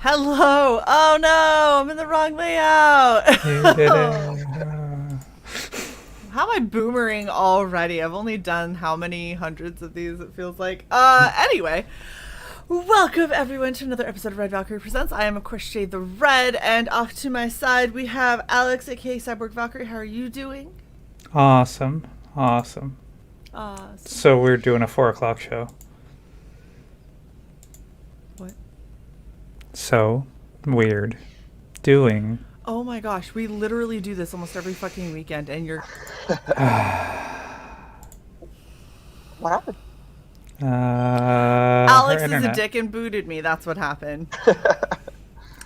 Hello. Oh no, I'm in the wrong layout. You did it. How am I boomering already? I've only done how many hundreds of these, it feels like. Anyway. Welcome everyone to another episode of Red Valkyrie Presents. I am of course Shae the Red, and off to my side we have Alex, aka CY.borg Valkyrie. How are you doing? Awesome. So we're doing a 4 o'clock show. What? So weird. Doing. Oh my gosh, we literally do this almost every fucking weekend, and you're... What happened? Alex is a dick and booted me. That's what happened.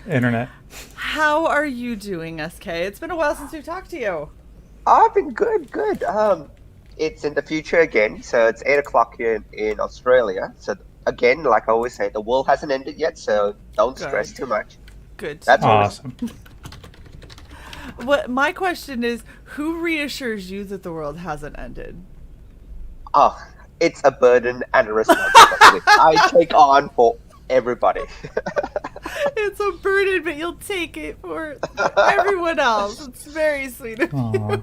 Internet. How are you doing, SK? It's been a while since we've talked to you. I've been good. It's in the future again, so it's 8 o'clock here in Australia. So again, like I always say, the world hasn't ended yet, so don't stress too much. Good. That's awesome. What my question is, who reassures you that the world hasn't ended? Oh, it's a burden and a responsibility I take on for everybody. It's a burden, but you'll take it for everyone else. It's very sweet of you.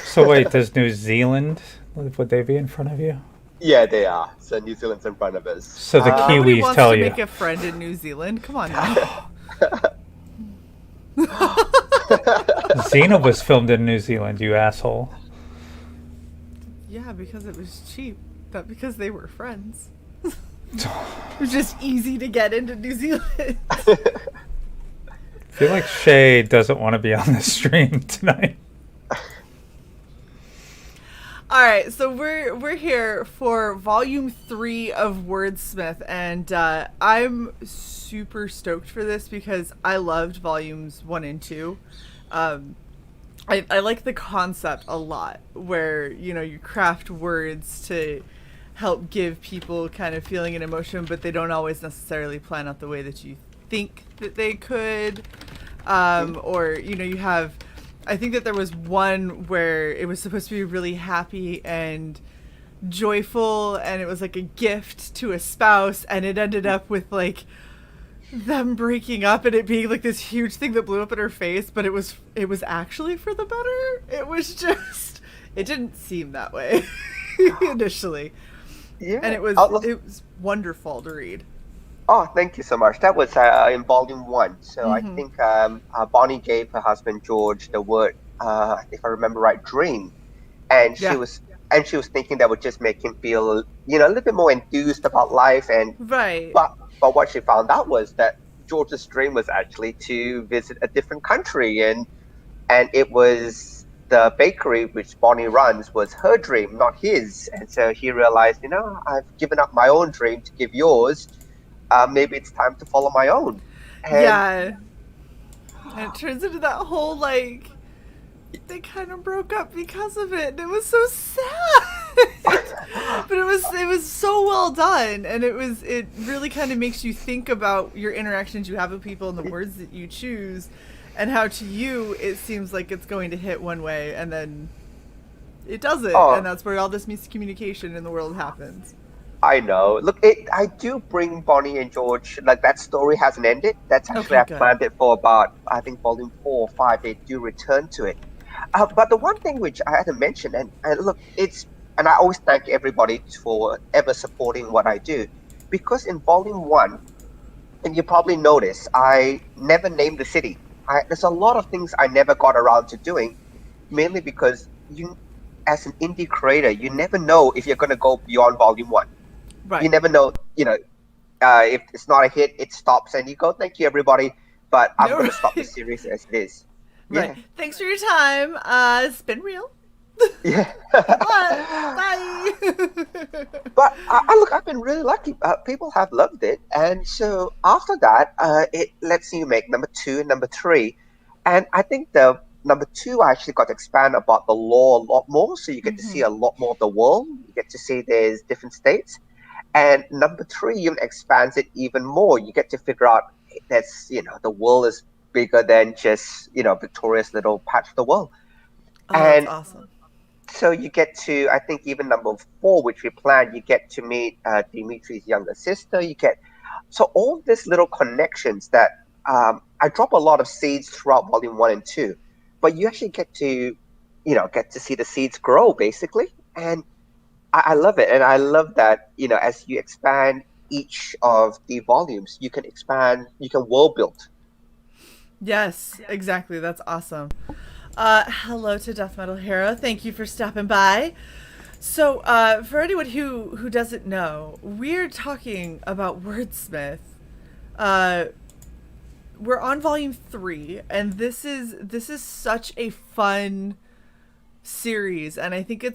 So wait, does New Zealand, would they be in front of you? Yeah, they are. So New Zealand's in front of us. So the Nobody Kiwis wants tell to you. make a friend in New Zealand. Come on now. Xena was filmed in New Zealand, you asshole. Yeah, because it was cheap. Not because they were friends. It was just easy to get into New Zealand. I feel like Shae doesn't want to be on the stream tonight. All right, so we're here for volume 3 of Wordsmith, and I'm super stoked for this because I loved volumes 1 and 2. I like the concept a lot, where you craft words to help give people kind of feeling and emotion, but they don't always necessarily plan out the way that you think that they could. Or you have, I think that there was one where it was supposed to be really happy and joyful, and it was like a gift to a spouse, and it ended up with like them breaking up and it being like this huge thing that blew up in her face, but it was actually for the better. It was just, it didn't seem that way initially. Yeah, and it was wonderful to read. Oh, thank you so much. That was in volume 1. So I think Bonnie gave her husband George the word, if I remember right, dream, and she was thinking that would just make him feel, a little bit more enthused about life. And right. But what she found out was that George's dream was actually to visit a different country, and it was the bakery which Bonnie runs was her dream, not his. And so he realized, I've given up my own dream to give yours. Maybe it's time to follow my own. And it turns into that whole, like, they kind of broke up because of it, and it was so sad. But it was so well done, and it really kind of makes you think about your interactions you have with people and the words that you choose, and how to you it seems like it's going to hit one way, and then it doesn't, and that's where all this miscommunication in the world happens. I know. Look, I do bring Bonnie and George, like that story hasn't ended. That's actually, I've planned it for about, I think, volume 4 or 5, they do return to it. But the one thing which I had to mention, and look, and I always thank everybody for ever supporting what I do, because in volume 1, and you probably noticed, I never named the city. There's a lot of things I never got around to doing, mainly because as an indie creator, you never know if you're going to go beyond volume 1. Right. You never know, if it's not a hit, it stops and you go, thank you, everybody, but I'm going to stop the series as it is. Right. Yeah. Thanks for your time. It's been real. Yeah. Bye. But I've been really lucky. People have loved it. And so after that, it lets you make number 2 and number 3. And I think the number 2 I actually got to expand about the lore a lot more. So you get to see a lot more of the world. You get to see there's different states. And number 3 even expands it even more. You get to figure out that's, the world is bigger than just, Victoria's little patch of the world. That's awesome. So you get to, I think even number 4, which we planned, you get to meet Dimitri's younger sister. So all these little connections that I drop a lot of seeds throughout volume 1 and 2, but you actually get to see the seeds grow basically, and I love it, and I love that as you expand each of the volumes, you can expand, you can world build. Yes, exactly. That's awesome. Hello to Death Metal Hero. Thank you for stopping by. So, for anyone who doesn't know, we're talking about Wordsmith. We're on volume 3, and this is such a fun series, and I think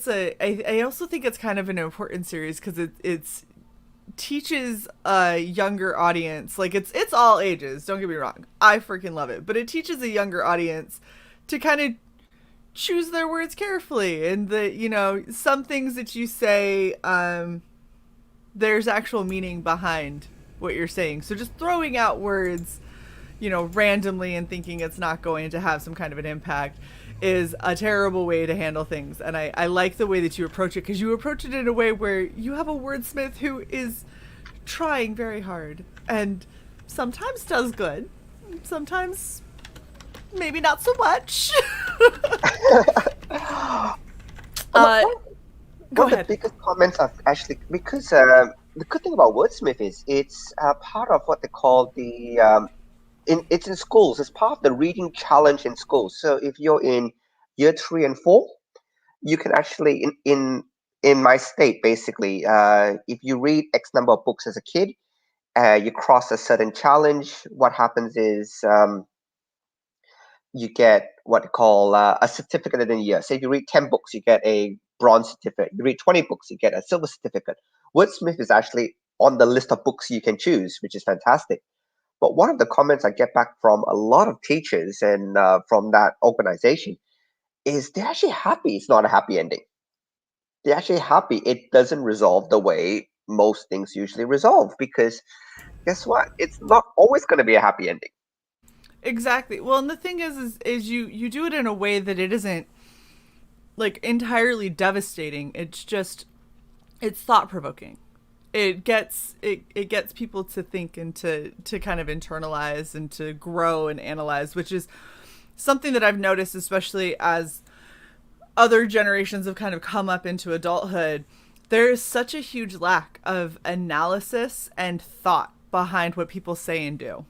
I also think it's kind of an important series because it's teaches a younger audience, like it's all ages, don't get me wrong, I freaking love it, but it teaches a younger audience to kind of choose their words carefully, and some things that you say, there's actual meaning behind what you're saying. So just throwing out words randomly and thinking it's not going to have some kind of an impact is a terrible way to handle things. And I like the way that you approach it, because you approach it in a way where you have a wordsmith who is trying very hard and sometimes does good, sometimes maybe not so much. Go ahead. The biggest comments are actually because the good thing about wordsmith is it's part of what they call the it's in schools. It's part of the reading challenge in schools. So if you're in year 3 and 4, you can actually in my state basically, if you read X number of books as a kid, you cross a certain challenge. What happens is you get what they call a certificate in a year. So if you read 10 books, you get a bronze certificate. You read 20 books, you get a silver certificate. Wordsmith is actually on the list of books you can choose, which is fantastic. But one of the comments I get back from a lot of teachers and from that organization is they're actually happy it's not a happy ending. They're actually happy it doesn't resolve the way most things usually resolve, because guess what? It's not always going to be a happy ending. Exactly. Well, and the thing is you do it in a way that it isn't like entirely devastating. It's thought provoking. It gets people to think and to kind of internalize and to grow and analyze, which is something that I've noticed, especially as other generations have kind of come up into adulthood. There is such a huge lack of analysis and thought behind what people say and do.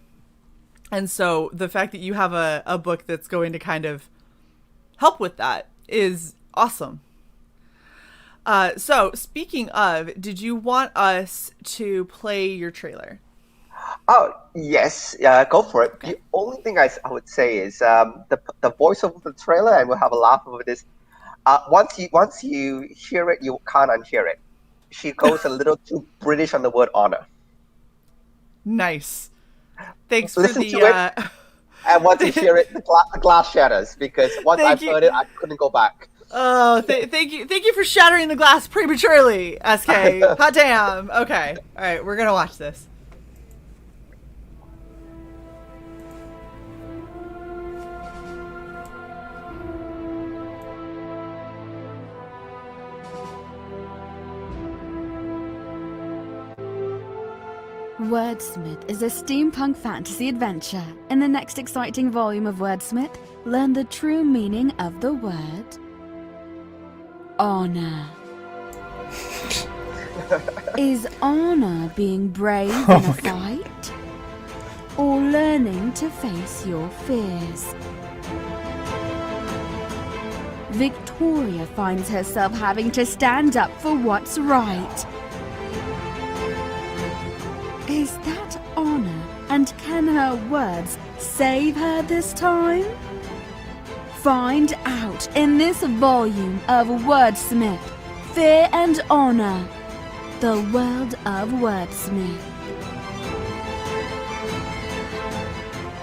And so the fact that you have a book that's going to kind of help with that is awesome. So speaking of, did you want us to play your trailer? Oh, yes. Go for it. Okay. The only thing I would say is the voiceover of the trailer, and we'll have a laugh over this. Once you hear it, you can't unhear it. She goes a little too British on the word honor. Nice. Thanks Listen for the... to it, and once you hear it, the glass shatters, because once I've heard it, I couldn't go back. Oh, thank you for shattering the glass prematurely, SK. Hot damn. Okay. All right, we're going to watch this. Wordsmith is a steampunk fantasy adventure. In the next exciting volume of Wordsmith, learn the true meaning of the word honor. Is honor being brave in a fight? Or learning to face your fears? Victoria finds herself having to stand up for what's right. Is that honor, and can her words save her this time? Find out in this volume of Wordsmith, Fear and Honor, the world of Wordsmith.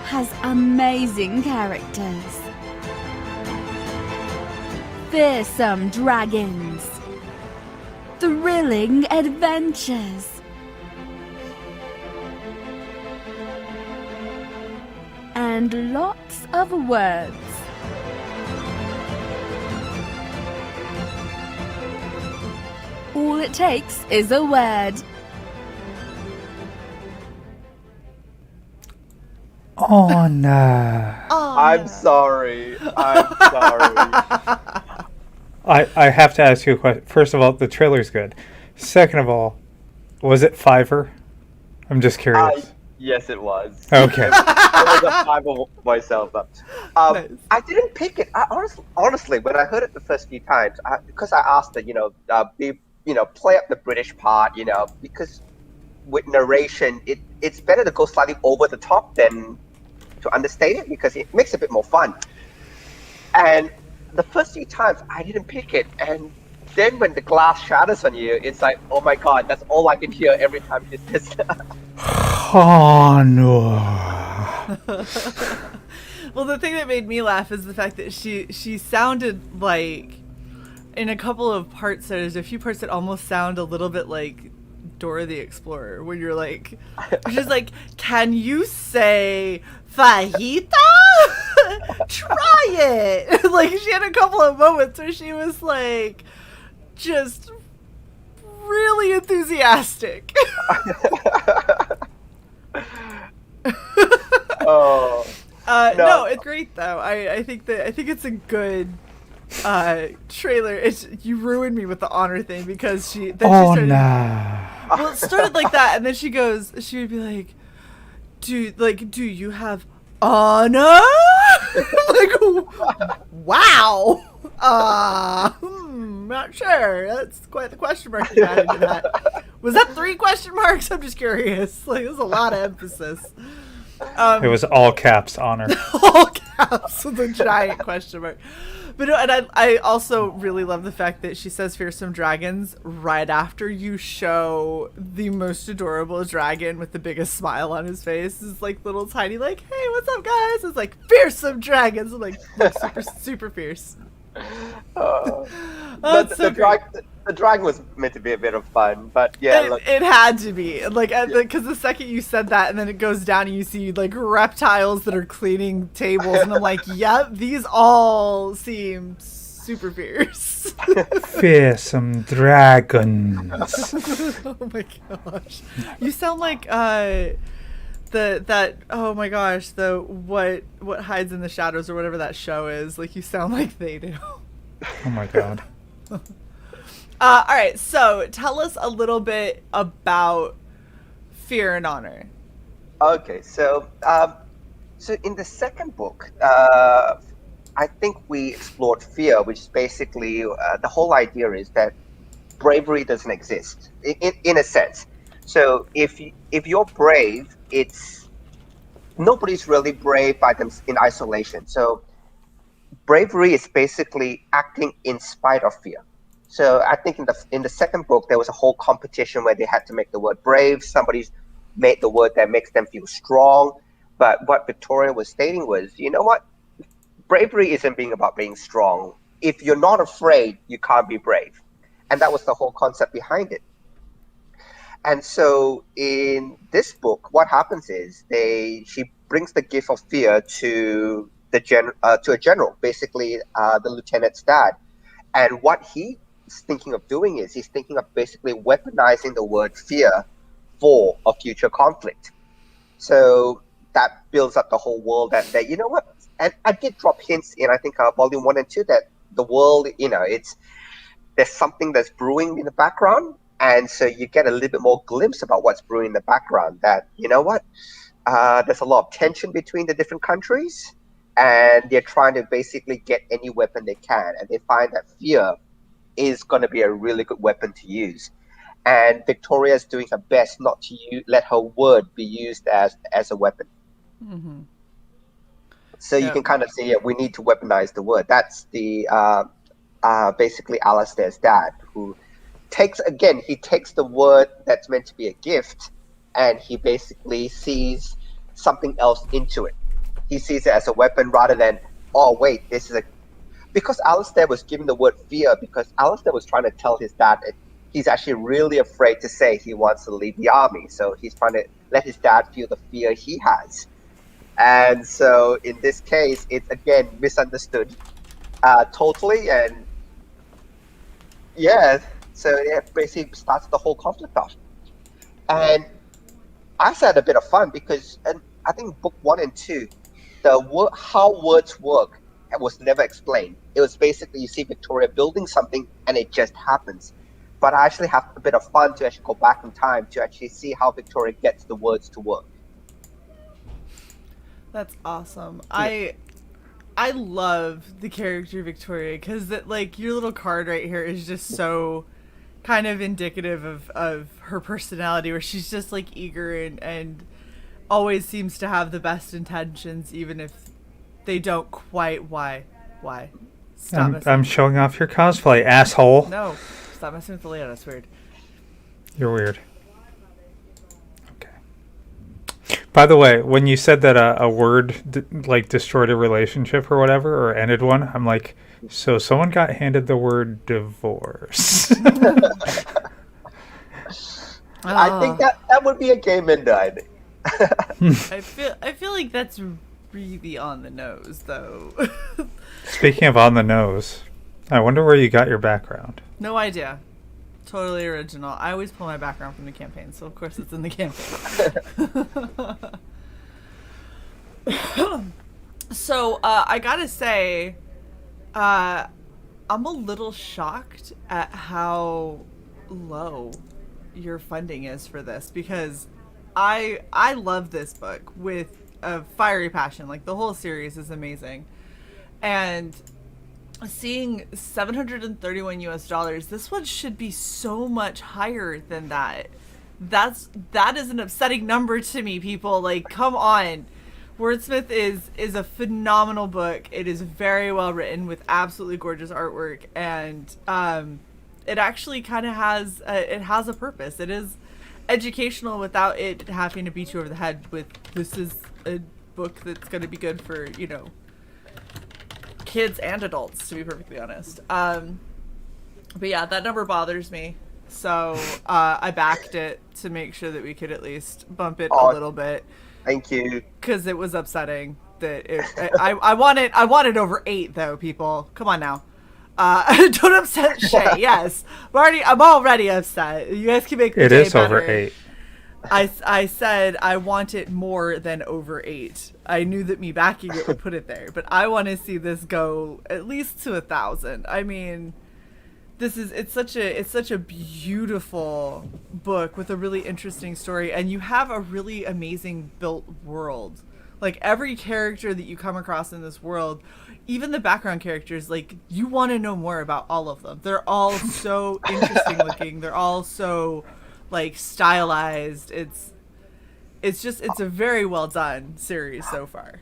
Has amazing characters, fearsome dragons, thrilling adventures, and lots of words. All it takes is a word. Honor. Oh, I'm sorry. I have to ask you a question. First of all, the trailer's good. Second of all, was it Fiverr? I'm just curious. Yes, it was. Okay. It was a Fiverr myself. Nice. I didn't pick it. Honestly, when I heard it the first few times, because I asked it, play up the British part, because with narration, it's better to go slightly over the top than to understate it because it makes it a bit more fun. And the first few times, I didn't pick it, and then when the glass shatters on you, it's like, oh my god, that's all I can hear every time he says that. Honor. Well, the thing that made me laugh is the fact that she sounded like, in a couple of parts, there's a few parts that almost sound a little bit like Dora the Explorer, where you're like, she's like, can you say fajita? Try it. Like, she had a couple of moments where she was like, just really enthusiastic. Oh. No, it's great though. I think it's a good trailer. You ruined me with the honor thing because she started, well, it started like that, and then she would be like, do you have honor? Like, wow. Not sure. That's quite the question mark you added to that. Was that 3 question marks? I'm just curious. Like, there's a lot of emphasis. It was all caps honor. All caps with a giant question mark. But no, and I also really love the fact that she says fearsome dragons right after you show the most adorable dragon with the biggest smile on his face. It's like little tiny, like, hey, what's up, guys? It's like fearsome dragons. I'm like super, super fierce. The dragon was meant to be a bit of fun, but yeah, it had to be like because the second you said that, and then it goes down and you see like reptiles that are cleaning tables, and I'm like, yep, these all seem super fierce. Fearsome dragons. Oh my gosh, you sound like oh my gosh, the what hides in the shadows or whatever that show is. Like, you sound like they do. Oh my god. All right, so tell us a little bit about Fear and Honor. Okay, so in the second book, I think we explored fear, which is basically the whole idea is that bravery doesn't exist in a sense. So if you're brave, nobody's really brave by them in isolation. So bravery is basically acting in spite of fear. So I think in the second book there was a whole competition where they had to make the word brave. Somebody's made the word that makes them feel strong. But what Victoria was stating was, you know what? Bravery isn't being about being strong. If you're not afraid, you can't be brave. And that was the whole concept behind it. And so in this book, what happens is she brings the gift of fear to a general, basically the lieutenant's dad. And what he's thinking of doing is he's thinking of basically weaponizing the word fear for a future conflict. So that builds up the whole world that you know what? And I did drop hints in, I think, volume 1 and 2 that the world, there's something that's brewing in the background. And so you get a little bit more glimpse about what's brewing in the background, that, you know what, there's a lot of tension between the different countries, and they're trying to basically get any weapon they can. And they find that fear is going to be a really good weapon to use. And Victoria's doing her best not to let her word be used as a weapon. Mm-hmm. So you can kind of say, yeah, we need to weaponize the word. That's the basically Alistair's dad, who takes the word that's meant to be a gift, and he basically sees something else into it. He sees it as a weapon rather than, oh wait, this is because Alistair was given the word fear because Alistair was trying to tell his dad that he's actually really afraid to say he wants to leave the army. So he's trying to let his dad feel the fear he has. And so in this case, it's again misunderstood totally, and yeah, so it basically starts the whole conflict off. And I had a bit of fun because I think book 1 and 2, how words work was never explained. It was basically you see Victoria building something and it just happens. But I actually have a bit of fun to actually go back in time to actually see how Victoria gets the words to work. That's awesome. I love the character Victoria because like your little card right here is just so kind of indicative of her personality, where she's just like eager and always seems to have the best intentions, even if they don't quite. Why? I'm showing off your cosplay, asshole. No, stop messing with the layout. That's weird. You're weird. By the way, when you said that a word like destroyed a relationship or whatever, or ended one, I'm like, so someone got handed the word divorce. I think that would be a game ender, I think. I feel like that's really on the nose, though. Speaking of on the nose, I wonder where you got your background. No idea. Totally original. I always pull my background from the campaign, so of course it's in the campaign. So I gotta say, I'm a little shocked at how low your funding is for this, because I love this book with a fiery passion. Like, the whole series is amazing, and seeing $731 US, this one should be so much higher than that. That is an upsetting number to me, people. Like, come on. Wordsmith is a phenomenal book. It is very well written with absolutely gorgeous artwork, and it actually kind of has a purpose. It is educational without it having to beat you over the head with, this is a book that's going to be good for, kids and adults, to be perfectly honest. But yeah, that number bothers me, so I backed it to make sure that we could at least bump it a little bit. Thank you. Because it was upsetting that I wanted over 8, though. People, come on now. Don't upset Shae. Yes, I'm already upset. You guys can make the day better. Over 8. I said I want it more than over 8. I knew that me backing it would put it there, but I want to see this go at least to 1,000. I mean, it's such a beautiful book with a really interesting story, and you have a really amazing built world. Like, every character that you come across in this world, even the background characters, like, you want to know more about all of them. They're all so interesting looking. They're all so, like, stylized. It's a very well done series so far.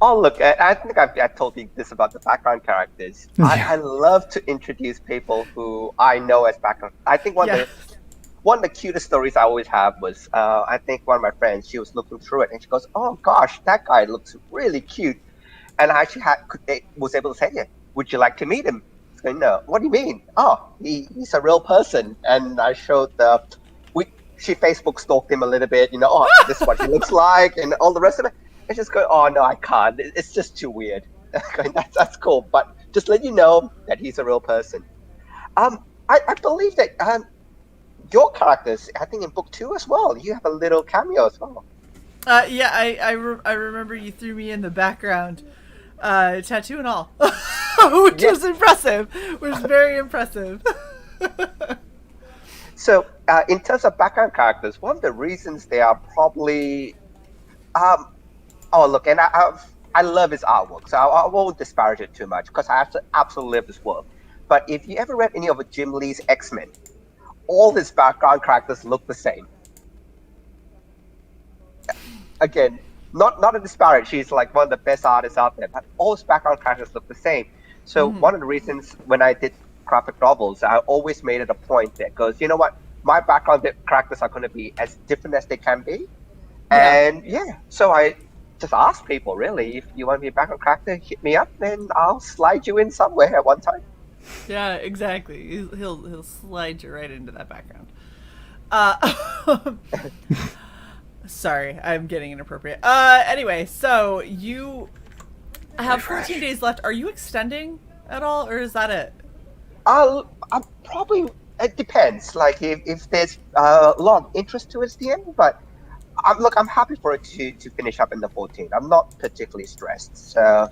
Oh, look, I think I told you this about the background characters. I love to introduce people who I know as background. I think one of the cutest stories I always have was, I think one of my friends, she was looking through it and she goes, oh gosh, that guy looks really cute. And I actually was able to say, yeah, would you like to meet him? I go, no, what do you mean? Oh, he's a real person. And I showed she Facebook stalked him a little bit, this is what he looks like and all the rest of it. I just go, oh no, I can't. It's just too weird. That's cool, but just let you know that he's a real person. I believe that your characters, I think in book 2 as well, you have a little cameo as well. Yeah, I remember you threw me in the background, tattoo and all, which was impressive. Was very impressive. So, in terms of background characters, one of the reasons they are probably, oh look, and I love his artwork, so I won't disparage it too much because I absolutely love his work. But if you ever read any of Jim Lee's X-Men, all his background characters look the same. Again, not a disparage. She's like one of the best artists out there, but all his background characters look the same. So one of the reasons when I did graphic novels, I always made it a point that goes, you know what, my background characters are going to be as different as they can be. And so I just ask people, really, if you want to be a background character, hit me up and I'll slide you in somewhere at one time. Yeah, exactly. He'll slide you right into that background. Sorry, I'm getting inappropriate. Anyway, so you have 14 days left. Are you extending at all, or is that it? I'll probably, it depends. Like if there's a lot of interest towards the end, but I'm happy for it to finish up in the 14th. I'm not particularly stressed. So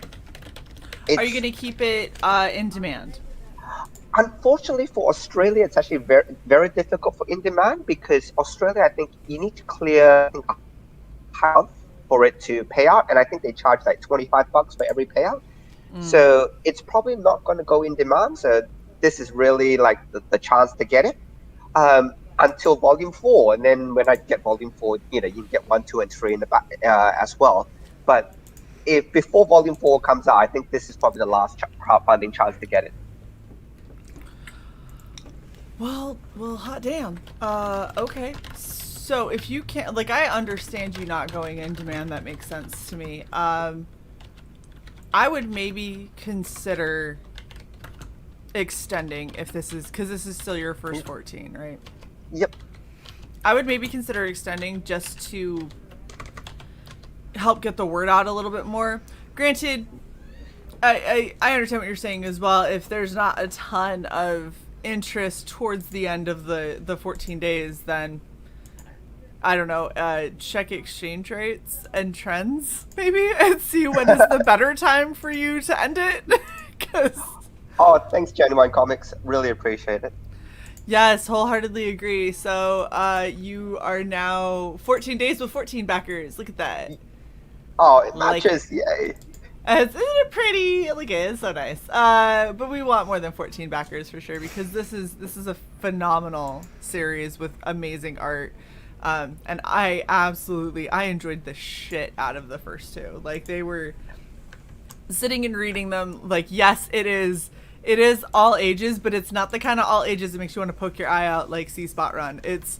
Are you going to keep it in demand? unfortunately for Australia, it's actually very very difficult for in demand because Australia, I think you need to clear, I think, a half for it to pay out, and I think they charge like $25 for every payout. So it's probably not going to go in demand. So this is really like the chance to get it until volume 4, and then when I get volume 4, you can get 1, 2, and 3 in the back as well. But if before volume 4 comes out, I think this is probably the last crowdfunding chance to get it. Well, hot damn. Okay. So if you can't, like, I understand you not going in demand. That makes sense to me. I would maybe consider extending if this is, because this is still your first 14, right? Yep. I would maybe consider extending just to help get the word out a little bit more. Granted, I understand what you're saying as well. If there's not a ton of interest towards the end of the 14 days, then I don't know, check exchange rates and trends maybe and see when is the better time for you to end it. Oh, thanks, Genuine Comics. Really appreciate it. Yes, wholeheartedly agree. So you are now 14 days with 14 backers. Look at that. Oh, it matches. Yay. Isn't it pretty? Look at it. It's so nice. But we want more than 14 backers for sure, because this is a phenomenal series with amazing art. And I enjoyed the shit out of the first two. Like, they were sitting and reading them. Like, yes, it is all ages, but it's not the kind of all ages that makes you want to poke your eye out like C-Spot Run. It's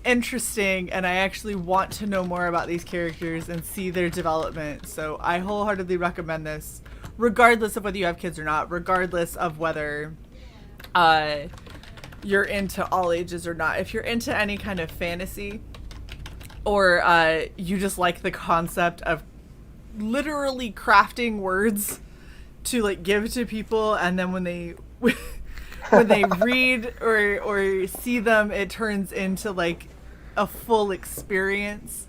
interesting, and I actually want to know more about these characters and see their development. So I wholeheartedly recommend this, regardless of whether you have kids or not, regardless of whether you're into all ages or not. If you're into any kind of fantasy, or you just like the concept of literally crafting words to like give to people, and then when they when they read or see them, it turns into like a full experience.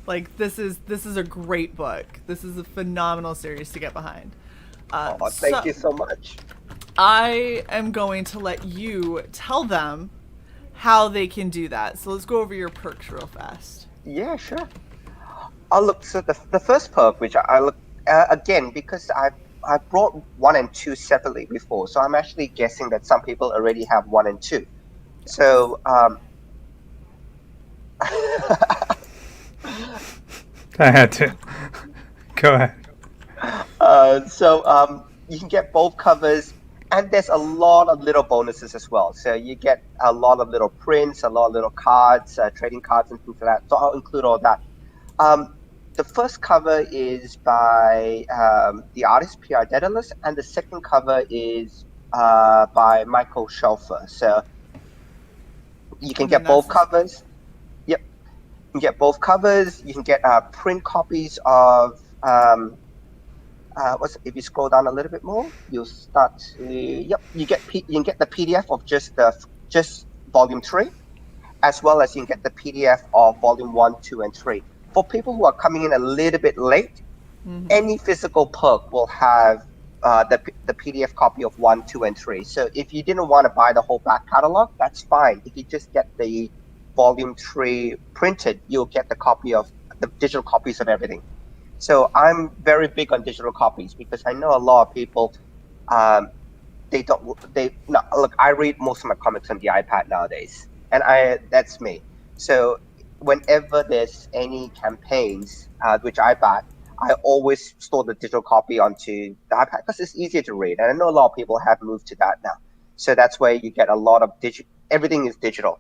Like, this is a great book. This is a phenomenal series to get behind. Thank you so much. I am going to let you tell them how they can do that. So let's go over your perks real fast. Yeah, sure. I'll look. So the first perk, which I look again, because I brought 1 and 2 separately before, so I'm actually guessing that some people already have 1 and 2. So I had to. Go ahead. So you can get both covers, and there's a lot of little bonuses as well. So you get a lot of little prints, a lot of little cards, trading cards, and things like that. So I'll include all that. The first cover is by the artist P.R. Daedalus, and the second cover is by Michael Shelfer. So you can get both covers. Yep, you can get both covers. You can get print copies of. If you scroll down a little bit more, you'll start to. Yep, you can get the PDF of just volume 3, as well as you can get the PDF of volume 1, 2, and 3. For people who are coming in a little bit late, any physical perk will have the PDF copy of 1, 2, and 3. So if you didn't want to buy the whole back catalog, that's fine. If you just get the volume 3 printed, you'll get the digital copies of everything. So I'm very big on digital copies because I know a lot of people, look, I read most of my comics on the iPad nowadays, and that's me. So whenever there's any campaigns which I back, I always store the digital copy onto the iPad because it's easier to read. And I know a lot of people have moved to that now. So that's where you get a lot of everything is digital,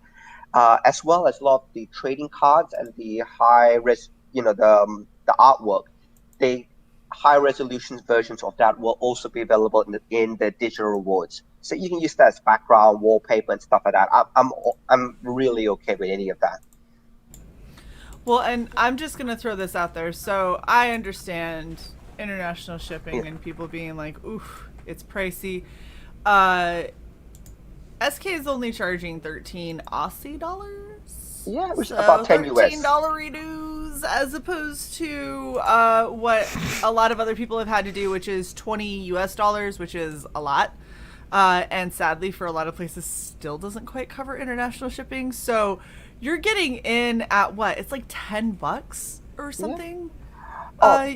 as well as a lot of the trading cards and the high res, the artwork. The high resolution versions of that will also be available in the digital rewards. So you can use that as background, wallpaper, and stuff like that. I'm really okay with any of that. Well, and I'm just going to throw this out there. So I understand international shipping and people being like, oof, it's pricey. SK is only charging 13 Aussie dollars. Yeah, which is So about 10 US. $13 redos as opposed to what a lot of other people have had to do, which is 20 US dollars, which is a lot. And sadly, for a lot of places, still doesn't quite cover international shipping. So you're getting in at what? It's like $10 or something. Oh.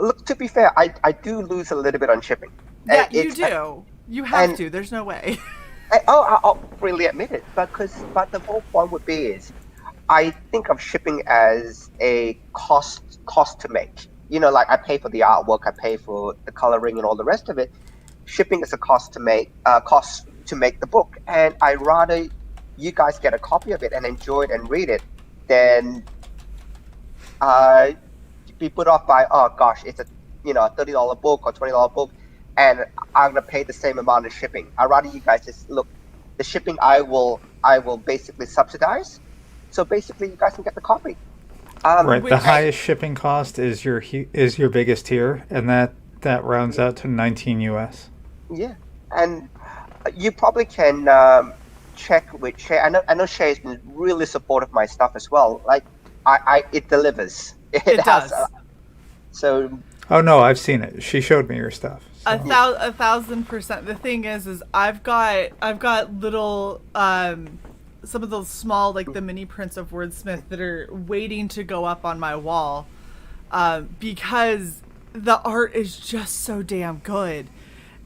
Look, to be fair, I do lose a little bit on shipping. Yeah, And you do. You have to. There's no way. I'll freely admit it, but the whole point would be is, I think of shipping as a cost to make. You know, like I pay for the artwork, I pay for the coloring and all the rest of it. Shipping is a cost to make the book, and I rather you guys get a copy of it and enjoy it and read it than be put off by, oh gosh, it's a $30 book or $20 book, and I'm gonna pay the same amount of shipping. I'd rather you guys just look, the shipping I will basically subsidize, so basically you guys can get the copy. Right, the highest shipping cost is your biggest tier, and that rounds out to 19 US. Yeah, and you probably can check with Shae. I know Shae has been really supportive of my stuff as well. Like, it delivers. It does. So. Oh no, I've seen it. She showed me your stuff. So. 1,000%. The thing is I've got little some of those small, like the mini prints of Wordsmith that are waiting to go up on my wall, because the art is just so damn good,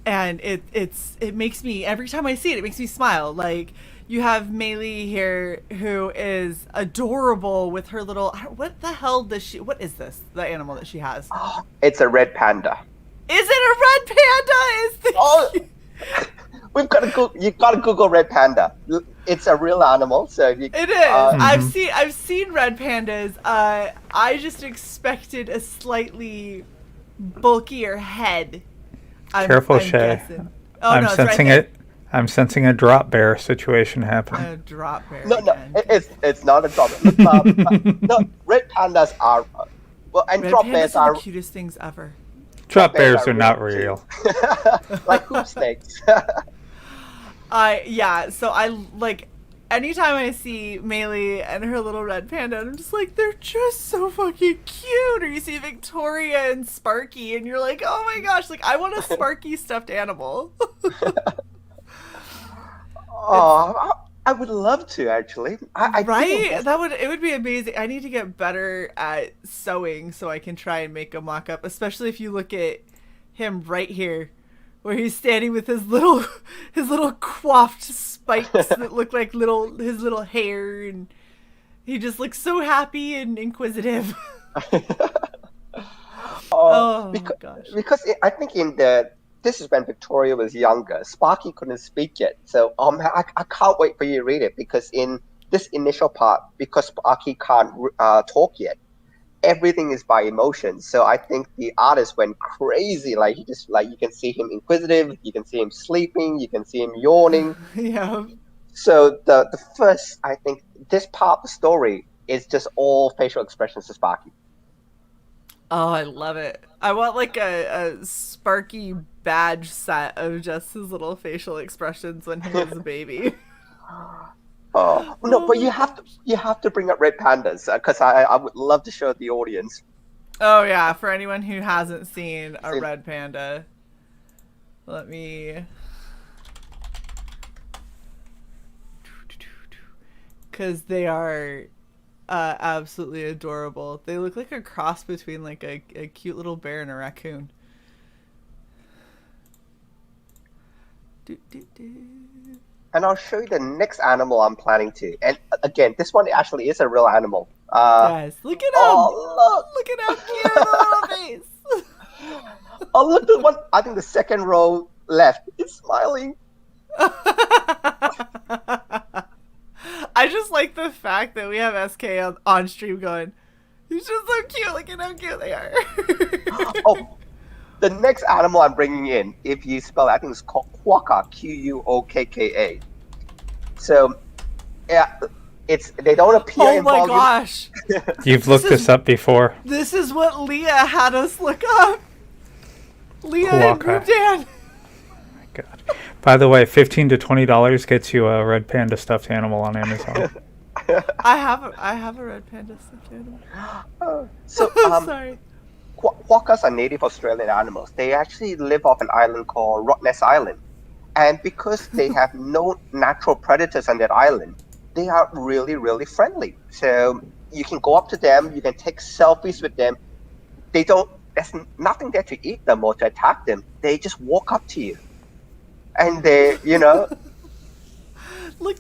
and it makes me, every time I see it, it makes me smile. Like, you have Meili here, who is adorable with her little, what the hell what is this, the animal that she has? It's a red panda. Is it a red panda? Oh, you gotta Google red panda. It's a real animal, so it is. I've seen red pandas. I just expected a slightly bulkier head. Careful, Shae. I'm sensing a drop bear situation happening. A drop bear. No, it's not a drop bear. No, red pandas are and drop bears are the cutest things ever. Drop bears are not real. Like hoop snakes. Yeah, so I like, anytime I see Meili and her little red panda, I'm just like, they're just so fucking cute. Or you see Victoria and Sparky, and you're like, oh my gosh, like, I want a Sparky stuffed animal. Oh, I would love to, actually. It would be amazing. I need to get better at sewing so I can try and make a mock-up, especially if you look at him right here, where he's standing with his little coiffed spikes that look like his little hair, and he just looks so happy and inquisitive. My gosh! Because I think this is when Victoria was younger. Sparky couldn't speak yet, so I can't wait for you to read it, because in this initial part, because Sparky can't talk yet, everything is by emotion. So I think the artist went crazy. Like, he just, like, you can see him inquisitive, you can see him sleeping, you can see him yawning. Yeah. So the first, I think, this part of the story is just all facial expressions to Sparky. Oh, I love it. I want like a Sparky badge set of just his little facial expressions when he was a baby. Oh no, but you have to bring up red pandas, because I would love to show the audience. Oh yeah, for anyone who hasn't seen a red panda, let me. Because they are absolutely adorable. They look like a cross between like a cute little bear and a raccoon. And I'll show you the next animal I'm planning to. And again, this one actually is a real animal. Yes, look at him! Oh, look at how cute the little face! Oh, look at the one. I think the second row left. It's smiling. I just like the fact that we have SK on stream going, he's just so cute, look at how cute they are. Oh, the next animal I'm bringing in, if you spell it, I think it's called Quokka, Quokka. So, yeah, they don't appear in volume. Oh my gosh. You've looked this up before. This is what Leah had us look up. Leah and Group Dan. God. By the way, $15 to $20 gets you a red panda stuffed animal on Amazon. I have a red panda stuffed animal. So, Sorry. quokkas are native Australian animals. They actually live off an island called Rottnest Island. And because they have no natural predators on that island, they are really, really friendly. So you can go up to them, you can take selfies with them. There's nothing there to eat them or to attack them. They just walk up to you. And they, Look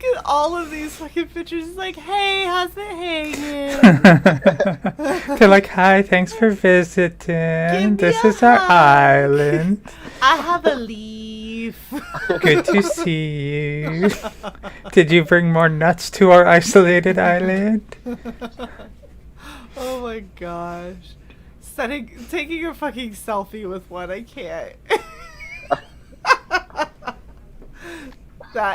at all of these fucking pictures. It's like, hey, how's it hanging? They're like, hi, thanks for visiting. This is our island. I have a leaf. Good to see you. Did you bring more nuts to our isolated island? Oh my gosh. Taking a fucking selfie with one, I can't.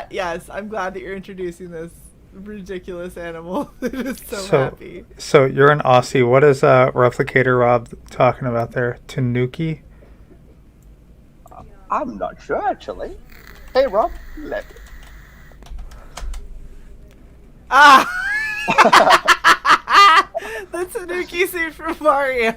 Yes, I'm glad that you're introducing this ridiculous animal. It is so happy. So you're an Aussie. What is Replicator Rob talking about there? Tanuki? I'm not sure, actually. Hey, Rob. Ah! That's a Tanuki suit from Mario.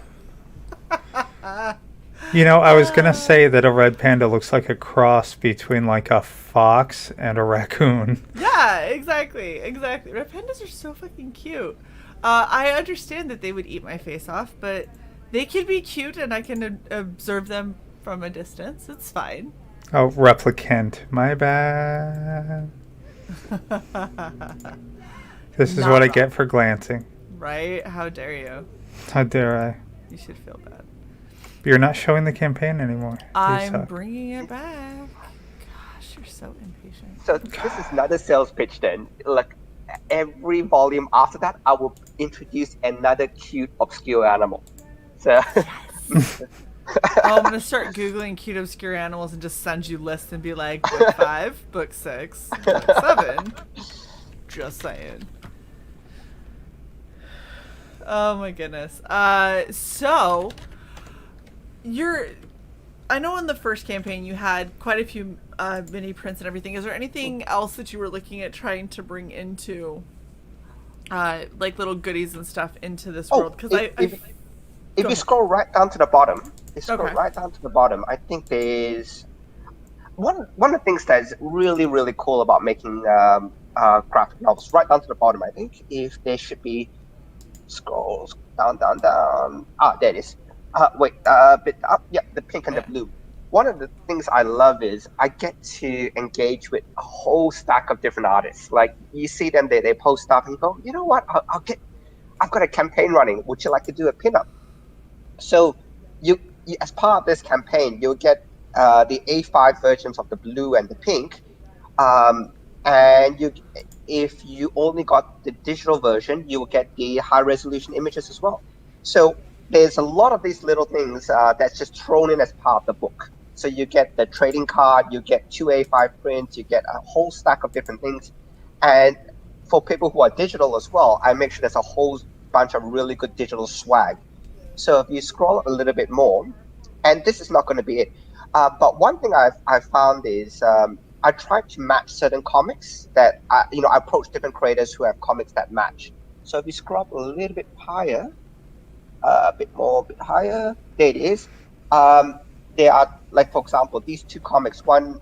I was going to say that a red panda looks like a cross between like a fox and a raccoon. Yeah, exactly. Red pandas are so fucking cute. I understand that they would eat my face off, but they can be cute and I can observe them from a distance. It's fine. Oh, replicant. My bad. This is what I get for glancing. Right? How dare you? How dare I? You should feel bad. You're not showing the campaign anymore. I'm bringing it back. Gosh, you're so impatient. So this is another sales pitch then. Like every volume after that, I will introduce another cute, obscure animal. So Yes. I'm going to start Googling cute, obscure animals and just send you lists and be like, book 5, book 6, book 7. Just saying. Oh my goodness. So... I know in the first campaign you had quite a few mini prints and everything. Is there anything else that you were looking at trying to bring into, like little goodies and stuff into this world? Because if you scroll right down to the bottom, I think there's one of the things that is really, really cool about making graphic novels. Right down to the bottom, I think if there should be scrolls down. There it is. Bit up. Yeah, the pink and the blue. One of the things I love is I get to engage with a whole stack of different artists. Like you see them, they post stuff, and you go, you know what? I've got a campaign running. Would you like to do a pinup? So you as part of this campaign, you'll get the A5 versions of the blue and the pink, and if you only got the digital version, you will get the high resolution images as well. So there's a lot of these little things that's just thrown in as part of the book. So you get the trading card, you get 2 A5 prints, you get a whole stack of different things. And for people who are digital as well, I make sure there's a whole bunch of really good digital swag. So if you scroll a little bit more, and this is not going to be it, but one thing I've found is I tried to match certain comics that, I approach different creators who have comics that match. So if you scroll up a little bit higher, a bit higher. There it is. There are, like, for example, these two comics. One,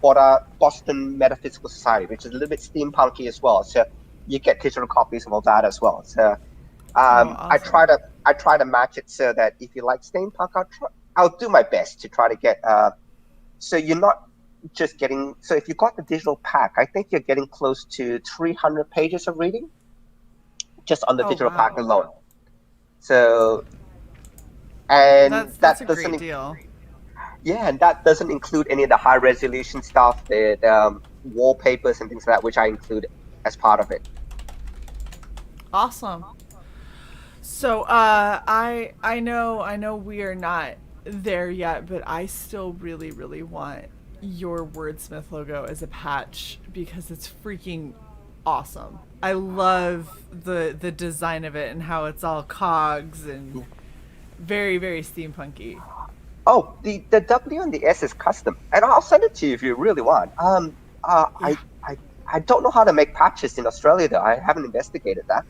Boston Metaphysical Society, which is a little bit steampunky as well. So you get digital copies of all that as well. So awesome. I try to match it so that if you like steampunk, I'll do my best to try to get. So you're not just getting. So if you got the digital pack, I think you're getting close to 300 pages of reading, just on the digital pack alone. So, and that's a great deal. Yeah, and that doesn't include any of the high resolution stuff, the wallpapers and things like that, which I include as part of it. Awesome. So, I know we are not there yet, but I still really, really want your Wordsmith logo as a patch because it's freaking awesome. I love the design of it and how it's all cogs and very, very steampunky. Oh, the W and the S is custom, and I'll send it to you if you really want. I I don't know how to make patches in Australia though. I haven't investigated that.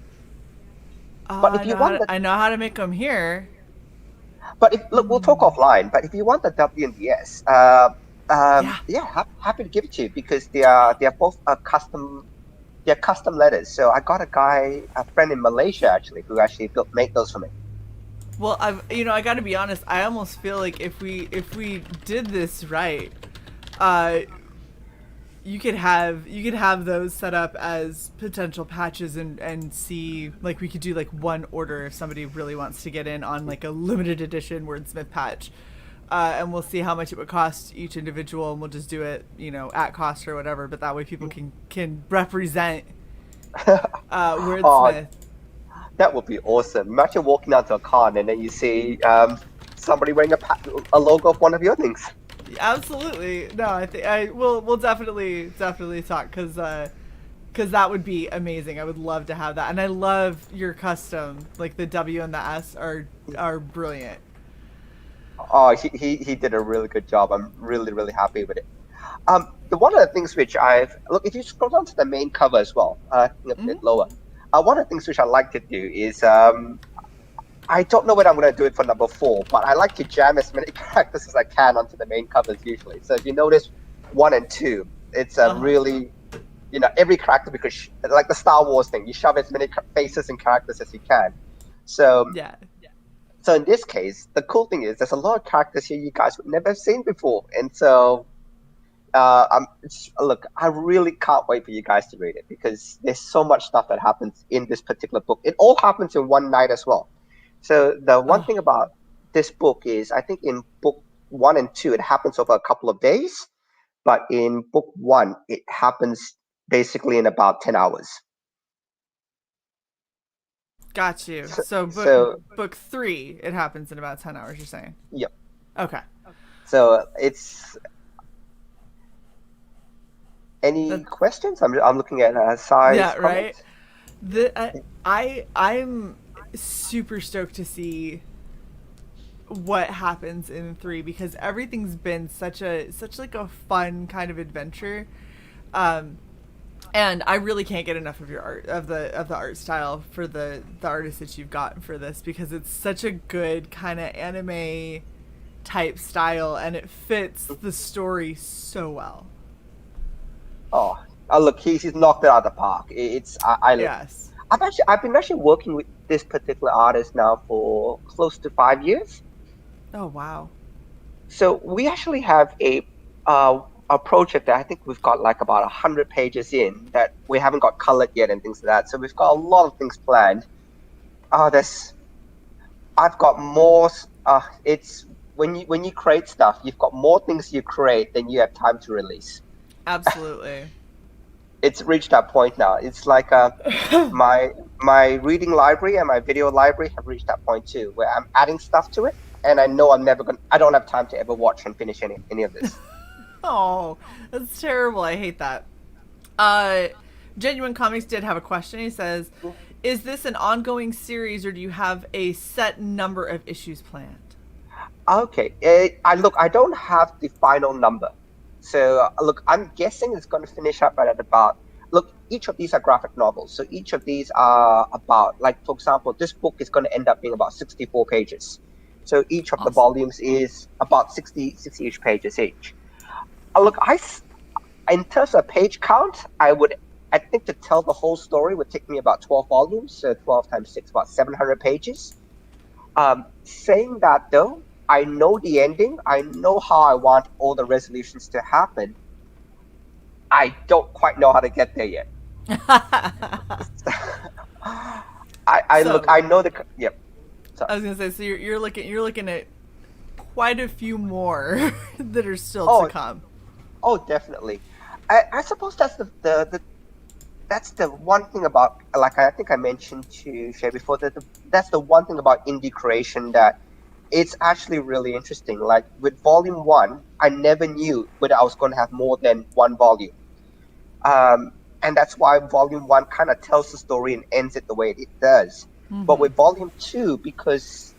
But if you want the, I know how to make them here. but if look, we'll talk offline. But if you want the W and the S, Yeah. yeah, happy to give it to you because they are both custom. They're custom letters. So I got a friend in Malaysia actually, who actually made those for me. Well, I got to be honest. I almost feel like if we did this right, uh, you could have those set up as potential patches and see, like, we could do like one order if somebody really wants to get in on like a limited edition wordsmith patch, and we'll see how much it would cost each individual, and we'll just do it, at cost or whatever. But that way people can represent wordsmith. That would be awesome. Imagine walking out to a con and then you see somebody wearing a logo of one of your things. Absolutely. No, I think we'll definitely talk because that would be amazing. I would love to have that, and I love your custom. Like the W and the S are brilliant. Oh, he did a really good job. I'm really, really happy with it. One of the things which if you scroll down to the main cover as well, a bit lower. One of the things which I like to do is I don't know whether I'm going to do it for number 4, but I like to jam as many characters as I can onto the main covers usually. So if you notice 1 and 2, it's really, every character, because like the Star Wars thing, you shove as many faces and characters as you can. So yeah. So in this case, the cool thing is there's a lot of characters here you guys would never have seen before, and so look, I really can't wait for you guys to read it because there's so much stuff that happens in this particular book. It all happens in one night as well. So the one thing about this book is, I think in book 1 and 2 it happens over a couple of days, but in book 1 it happens basically in about 10 hours. Got you. So book 3 it happens in about 10 hours. You're saying? Yep. Okay. So it's. Any questions? I'm looking at size. Yeah, right. I'm super stoked to see what happens in 3 because everything's been such like a fun kind of adventure, and I really can't get enough of your art, of the art style for the artist that you've got for this, because it's such a good kind of anime type style and it fits the story so well. Oh, look, he's knocked it out of the park. Yes. I've been actually working with this particular artist now for close to 5 years. Oh wow! So we actually have a project that I think we've got like about 100 pages in that we haven't got colored yet and things like that. So we've got a lot of things planned. I've got more. It's when you create stuff, you've got more things you create than you have time to release. Absolutely. It's reached that point now. It's like my reading library and my video library have reached that point too, where I'm adding stuff to it, and I know I don't have time to ever watch and finish any of this. Oh, that's terrible. I hate that. Genuine Comics did have a question. He says, is this an ongoing series or do you have a set number of issues planned? Okay. I don't have the final number. So, look, I'm guessing it's going to finish up right at about... Look, each of these are graphic novels. So each of these are about... Like, for example, this book is going to end up being about 64 pages. So each of the volumes is about 60-ish pages each. Look, in terms of page count, I think to tell the whole story would take me about 12 volumes. So 12 times 6, about 700 pages. Saying that, though, I know the ending. I know how I want all the resolutions to happen. I don't quite know how to get there yet. I know the. Yep. I was gonna say, so you're looking at quite a few more that are still to come. Oh, definitely. I suppose that's that's the one thing about, like I think I mentioned to Shae before, that's the one thing about indie creation that it's actually really interesting. Like with volume 1, I never knew whether I was going to have more than one volume. And that's why volume 1 kind of tells the story and ends it the way it does. Mm-hmm. But with volume 2, because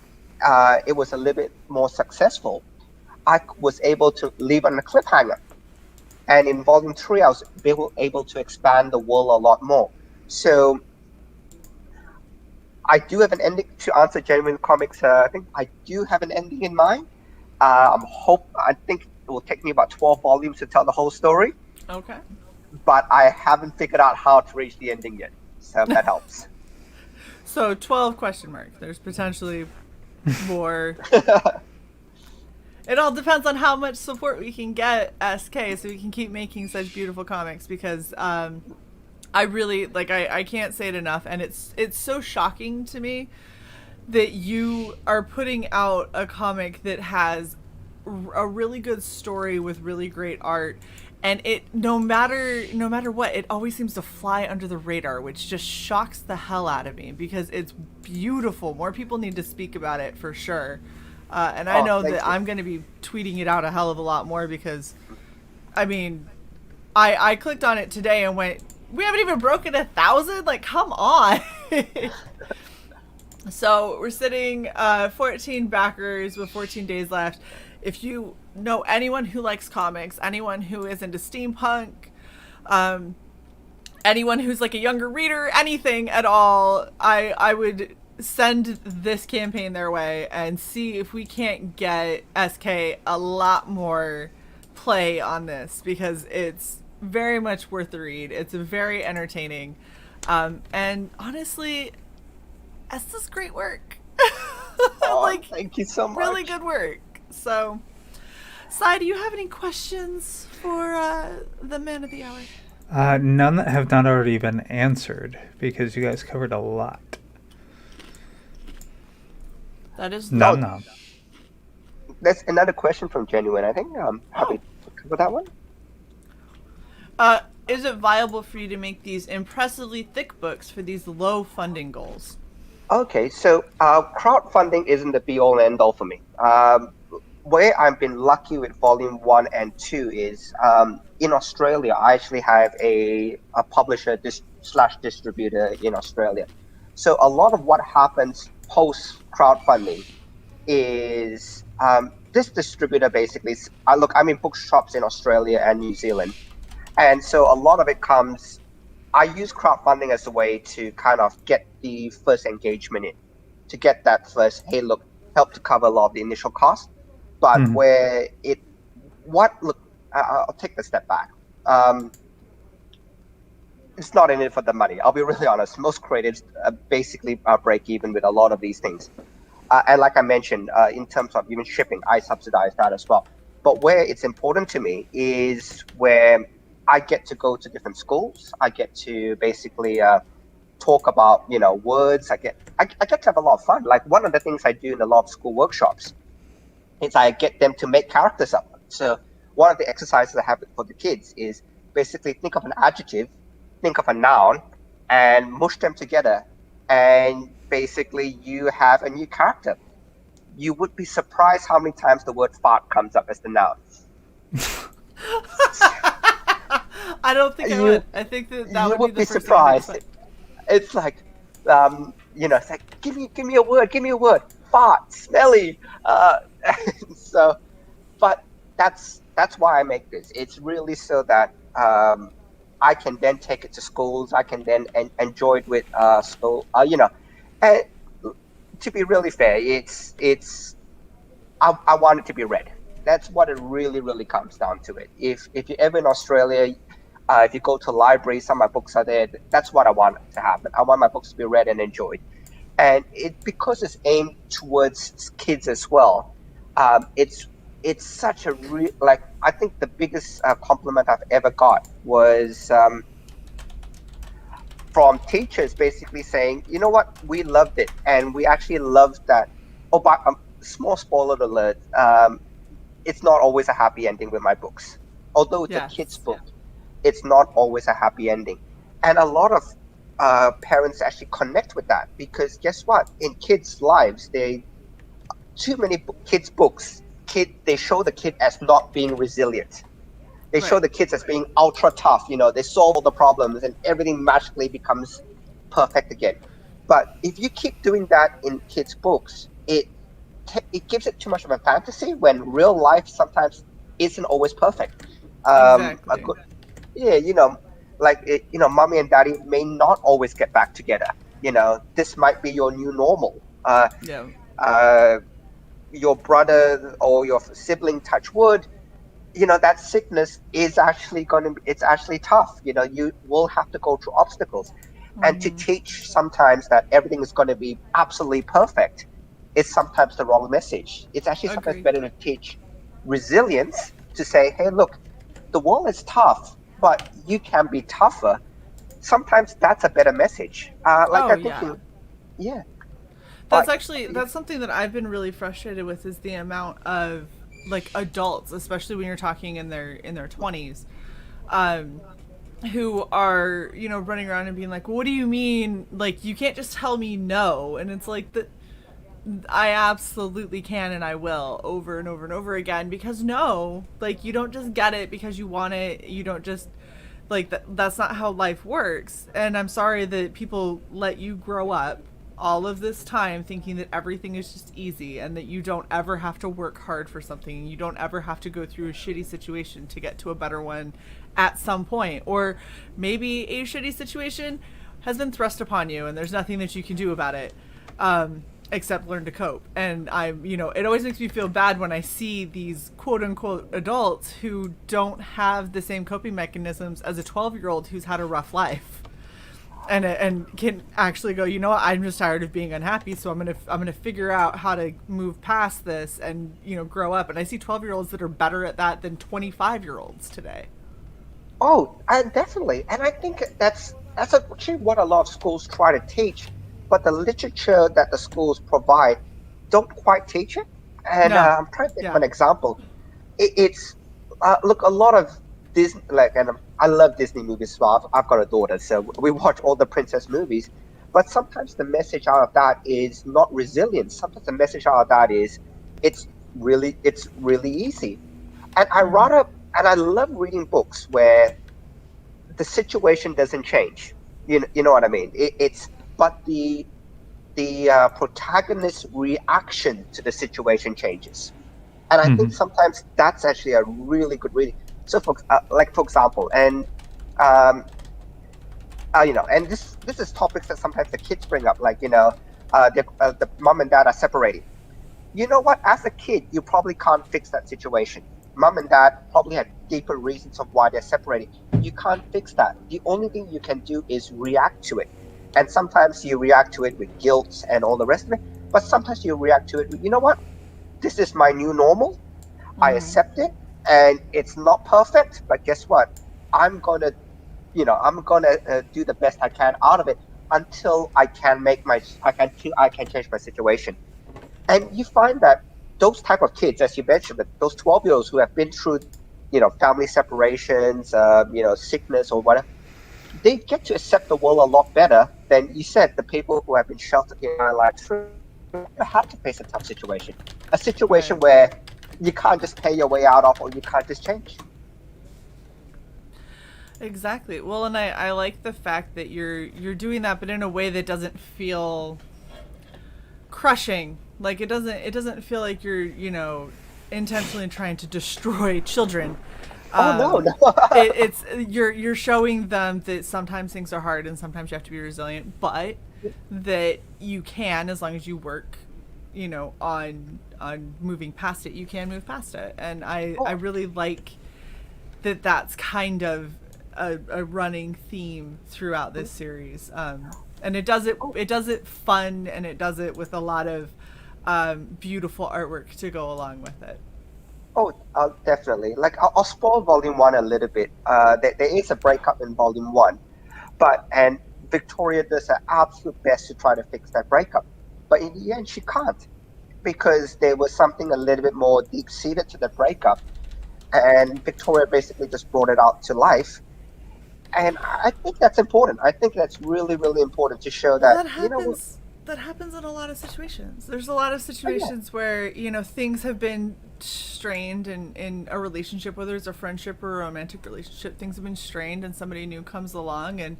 it was a little bit more successful, I was able to leave on a cliffhanger. And in volume 3, I was able to expand the world a lot more. So I do have an ending to answer Genuine Comics. I think I do have an ending in mind. I think it will take me about 12 volumes to tell the whole story. Okay. But I haven't figured out how to reach the ending yet. So that helps. So 12 question mark. There's potentially more. It all depends on how much support we can get SK so we can keep making such beautiful comics, because I really I can't say it enough, and it's so shocking to me that you are putting out a comic that has a really good story with really great art, and it no matter what, it always seems to fly under the radar, which just shocks the hell out of me, because it's beautiful. More people need to speak about it for sure. And I know that I'm going to be tweeting it out a hell of a lot more, because I mean, I clicked on it today and went, we haven't even broken 1,000? Like, come on. So we're sitting 14 backers with 14 days left. If you know anyone who likes comics, anyone who is into steampunk, anyone who's like a younger reader, anything at all, I would send this campaign their way and see if we can't get SK a lot more play on this, because it's very much worth the read. It's very entertaining, and honestly, S does great work. Thank you so much. Really good work. So, Sai, do you have any questions for the man of the hour? None that have not already been answered, because you guys covered a lot. That is No. There's another question from Genuine. I think I'm happy to cover that one. Is it viable for you to make these impressively thick books for these low funding goals? Okay, so crowdfunding isn't the be-all and end-all for me. Where I've been lucky with volume 1 and 2 is in Australia, I actually have a publisher / distributor in Australia. So a lot of what happens post crowdfunding is this distributor basically, I'm in bookshops in Australia and New Zealand, and so a lot of it comes, I use crowdfunding as a way to kind of get the first engagement in, to get that first, hey look, help to cover a lot of the initial cost. But I'll take a step back. It's not in it for the money. I'll be really honest. Most creatives basically break even with a lot of these things. And like I mentioned, in terms of even shipping, I subsidize that as well. But where it's important to me is where I get to go to different schools. I get to basically talk about, words. I get to have a lot of fun. Like one of the things I do in a lot of school workshops is I get them to make characters up. So one of the exercises I have for the kids is basically think of an adjective, think of a noun, and mush them together, and basically you have a new character. You would be surprised how many times the word fart comes up as the noun. I don't think I would. I think that would be the first surprised. It's like, it's like give me a word, fart, smelly. But that's why I make this. It's really so that I can then take it to schools. I can then enjoy it with school. And to be really fair, I want it to be read. That's what it really, really comes down to it. If you're ever in Australia, if you go to a library, some of my books are there. That's what I want to happen. I want my books to be read and enjoyed. And because it's aimed towards kids as well, it's such a I think the biggest compliment I've ever got was from teachers basically saying, you know what, we loved it, and we actually loved that. Oh, but small spoiler alert, it's not always a happy ending with my books. Although it's a kid's book, it's not always a happy ending. And a lot of parents actually connect with that, because guess what? In kids' lives, too many kids' books, they show the kid as not being resilient. They show the kids as being ultra tough. They solve all the problems and everything magically becomes perfect again. But if you keep doing that in kids' books, it gives it too much of a fantasy when real life sometimes isn't always perfect. A Exactly. good, yeah, like mommy and daddy may not always get back together. This might be your new normal. Yeah. Uh, your brother or your sibling, touch wood, that sickness is actually it's actually tough. You will have to go through obstacles. And to teach sometimes that everything is going to be absolutely perfect is sometimes the wrong message. It's actually sometimes Agreed. better to teach resilience, to say, hey, look, the world is tough, but you can be tougher. Sometimes that's a better message. Like Oh I think yeah. yeah, That's but actually that's something that I've been really frustrated with is the amount of like adults, especially when you're talking in their 20s, um who are, running around and being like, "What do you mean? Like you can't just tell me no." And it's like that I absolutely can and I will over and over and over again because no, like you don't just get it because you want it. You don't just like that's not how life works. And I'm sorry that people let you grow up all of this time thinking that everything is just easy and that you don't ever have to work hard for something. You don't ever have to go through a shitty situation to get to a better one at some point. Or maybe a shitty situation has been thrust upon you and there's nothing that you can do about it. Except learn to cope. And it always makes me feel bad when I see these quote unquote adults who don't have the same coping mechanisms as a 12-year-old who's had a rough life. And can actually go, I'm just tired of being unhappy, so I'm gonna figure out how to move past this and grow up. And I see 12-year-olds that are better at that than 25-year-olds today. oh, and definitely, and I think that's actually what a lot of schools try to teach, but the literature that the schools provide don't quite teach it. And No, I'm trying to think of yeah, an example. It's look, a lot of Disney, like, and I love Disney movies as well. I've got a daughter, so we watch all the princess movies. But sometimes the message out of that is not resilience. Sometimes the message out of that is it's really easy. And I love reading books where the situation doesn't change. You know what I mean? It's but the protagonist's reaction to the situation changes. And I think Hmm. sometimes that's actually a really good reading. So, for example, um, and this is topics that sometimes the kids bring up, like the mom and dad are separating. You know what? As a kid, you probably can't fix that situation. Mom and dad probably had deeper reasons of why they're separating. You can't fix that. The only thing you can do is react to it. And sometimes you react to it with guilt and all the rest of it. But sometimes you react to it with, you know what? This is my new normal. I accept it, and it's not perfect. But guess what? I'm gonna, I'm gonna do the best I can out of it until I can change my situation. And you find that those type of kids, as you mentioned, those 12-year-olds who have been through, family separations, sickness or whatever, they get to accept the world a lot better than you said. The people who have been sheltered in my life through have to face a tough situation, a situation right. where you can't just pay your way out of, or you can't just change. Exactly. Well, and I like the fact that you're doing that, but in a way that doesn't feel crushing. Like it doesn't feel like you're intentionally trying to destroy children. Oh no, no. It's you're showing them that sometimes things are hard and sometimes you have to be resilient, but that you can, as long as you work, on moving past it, you can move past it. And I Oh, really like that that's kind of a running theme throughout this series. And oh, it does it fun, and it does it with a lot of beautiful artwork to go along with it. oh, definitely. Like, I'll spoil Volume One a little bit. There is a breakup in Volume One, and Victoria does her absolute best to try to fix that breakup, but in the end, she can't, because there was something a little bit more deep seated to the breakup, and Victoria basically just brought it out to life. And I think that's important. I think that's really, really important to show Well, that, that what, happens. That happens in a lot of situations. There's a lot of oh yeah, situations where things have been strained in a relationship, whether it's a friendship or a romantic relationship. Things have been strained, and somebody new comes along and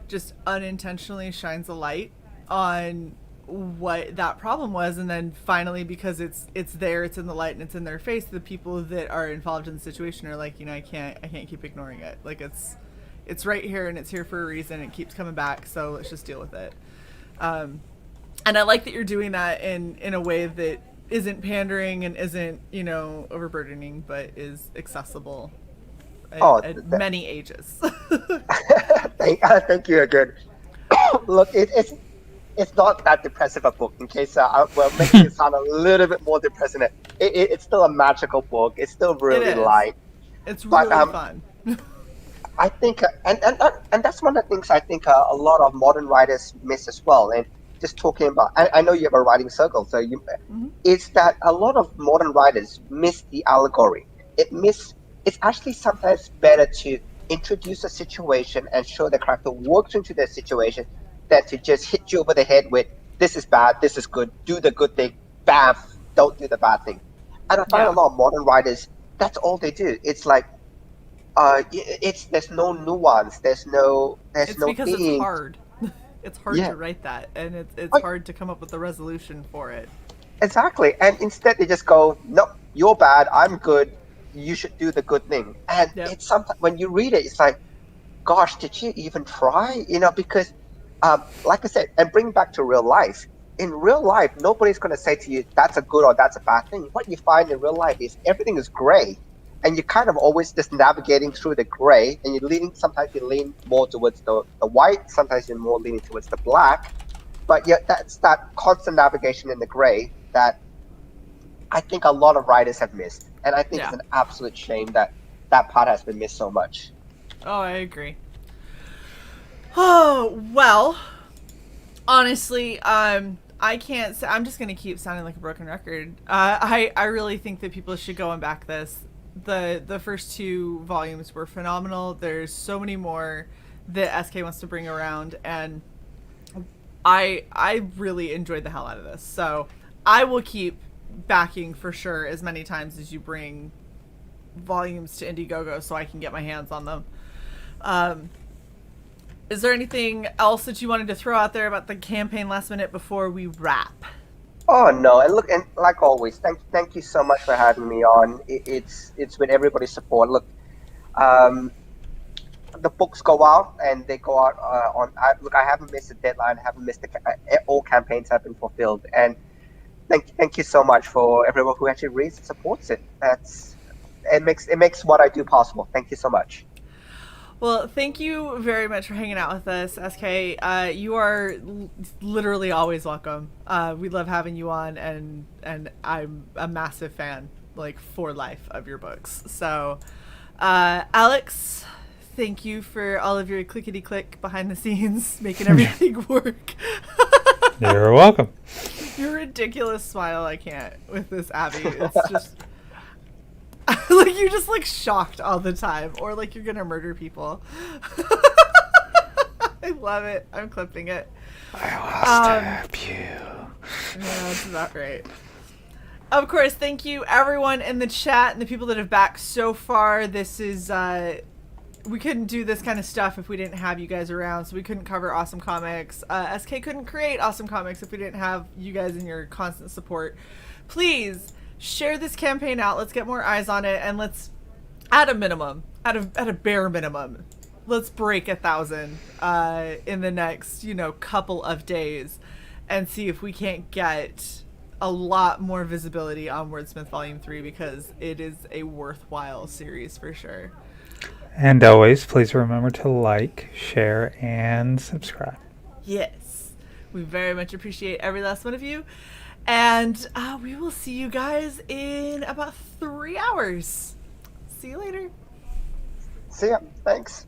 just unintentionally shines a light on what that problem was, and then finally, because it's there, it's in the light and it's in their face, the people that are involved in the situation are like, I can't keep ignoring it. Like it's right here and it's here for a reason. It keeps coming back, so let's just deal with it. And I like that you're doing that in a way that isn't pandering and isn't overburdening, but is accessible at many ages. Thank you again. Look, it's not that depressive a book. In case making it sound a little bit more depressing, it's still a magical book. It's still really light. It's really fun. I think, and that's one of the things I think a lot of modern writers miss as well. And just talking about, I know you have a writing circle, so it's that a lot of modern writers miss the allegory. It's actually sometimes better to introduce a situation and show the character works into the situation than to just hit you over the head with, this is bad, this is good, do the good thing, bam, don't do the bad thing. And I find a lot of modern writers, that's all they do. It's like, there's no nuance, there's no because theme. It's hard. It's hard to write that, and it's hard to come up with a resolution for it. Exactly, and instead they just go, no, you're bad, I'm good, you should do the good thing. And it's sometimes when you read it, it's like, gosh, did you even try? Because like I said, and bring back to real life. In real life, nobody's going to say to you, that's a good or that's a bad thing. What you find in real life is everything is gray. And you're kind of always just navigating through the gray, and sometimes you lean more towards the white, sometimes you're more leaning towards the black. But that's that constant navigation in the gray that I think a lot of writers have missed. And I think it's an absolute shame that part has been missed so much. Oh, I agree. Oh, well, honestly, I can't say, I'm just going to keep sounding like a broken record. I really think that people should go and back this. The first 2 volumes were phenomenal. There's so many more that SK wants to bring around, and I really enjoyed the hell out of this. So I will keep backing for sure as many times as you bring volumes to Indiegogo so I can get my hands on them. Is there anything else that you wanted to throw out there about the campaign last minute before we wrap? Oh no, and look, and like always, thank you so much for having me on. It's with everybody's support. Look, the books go out and they go out I haven't missed a deadline, I haven't missed all campaigns have been fulfilled, and thank you so much for everyone who actually reads and supports it. It makes what I do possible. Thank you so much. Well, thank you very much for hanging out with us, SK. You are literally always welcome. We love having you on, and I'm a massive fan, like, for life, of your books. So, Alex, thank you for all of your clickety-click behind the scenes, making everything work. You're welcome. Your ridiculous smile, I can't, with this, Abby. It's just... like, you're just, like, shocked all the time, or like you're gonna murder people. I love it. I'm clipping it. I will stab you. Yeah, that's about right. Of course, thank you everyone in the chat and the people that have backed so far. This is we couldn't do this kind of stuff if we didn't have you guys around, so we couldn't cover Awesome Comics. SK couldn't create Awesome Comics if we didn't have you guys and your constant support. Please share this campaign out. Let's get more eyes on it, and let's, at a bare minimum, let's break 1,000 in the next couple of days, and see if we can't get a lot more visibility on Wordsmith Volume 3, because it is a worthwhile series for sure. And always, please remember to like, share, and subscribe. Yes, we very much appreciate every last one of you. And we will see you guys in about 3 hours. See you later. See ya. Thanks.